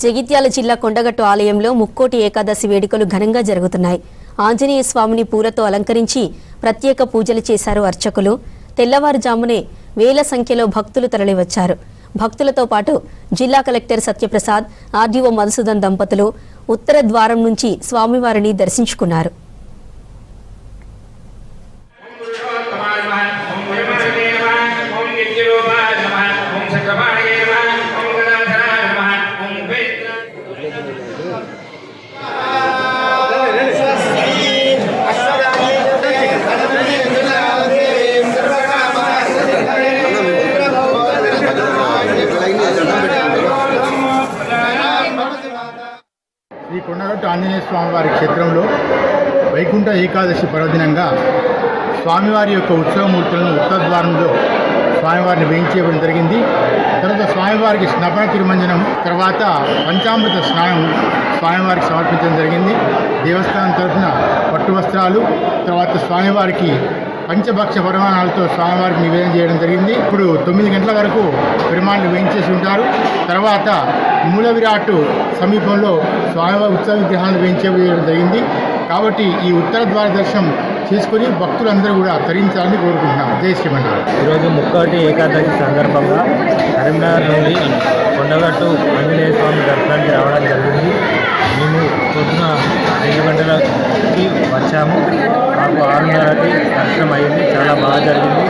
జగిత్యాల జిల్లా కొండగట్టు ఆలయంలో ముక్కోటి ఏకాదశి వేడుకలు ఘనంగా జరుగుతున్నాయి. ఆంజనేయ స్వామిని పూలతో అలంకరించి ప్రత్యేక పూజలు చేశారు అర్చకులు. తెల్లవారుజామునే వేల సంఖ్యలో భక్తులు తరలివచ్చారు. భక్తులతో పాటు జిల్లా కలెక్టర్ సత్యప్రసాద్, ఆర్డీఓ మధుసూదన్ దంపతులు ఉత్తర ద్వారం నుంచి స్వామివారిని దర్శించుకున్నారు. శ్రీ కొండగట్టు ఆంజనేయ స్వామివారి క్షేత్రంలో వైకుంఠ ఏకాదశి పర్వదినంగా స్వామివారి యొక్క ఉత్సవమూర్తులను ఉత్తరద్వారంలో స్వామివారిని వేయించేయడం జరిగింది. తర్వాత స్వామివారికి స్నపన తిరుమంజనం, తర్వాత పంచామృత స్నానం స్వామివారికి సమర్పించడం జరిగింది. దేవస్థానం తరఫున పట్టు వస్త్రాలు, తర్వాత స్వామివారికి పంచభక్ష పరిమాణాలతో స్వామివారికి నివేదన చేయడం జరిగింది. ఇప్పుడు 9 గంటల వరకు పరిమాణాలు వేయించేసి ఉంటారు. తర్వాత మూల విరాట్ సమీపంలో స్వామివారి ఉత్సవ విగ్రహాలను వేయించేయడం జరిగింది. కాబట్టి ఈ ఉత్తర ద్వార దర్శనం చేసుకుని భక్తులందరూ కూడా తరించాలని కోరుకుంటున్నాం. జై శ్రీమన్నారాయణ. ఈరోజు ముక్కోటి ఏకాదశి సందర్భంగా కరీంనగర్ నుండి కొండగట్టు ఆంజనేయ స్వామి దర్శనానికి రావడం జరిగింది. మేము పొద్దున 5 గంటలకి వచ్చాము. మాకు 6:30కి దర్శనం అయింది. చాలా బాగా జరిగింది.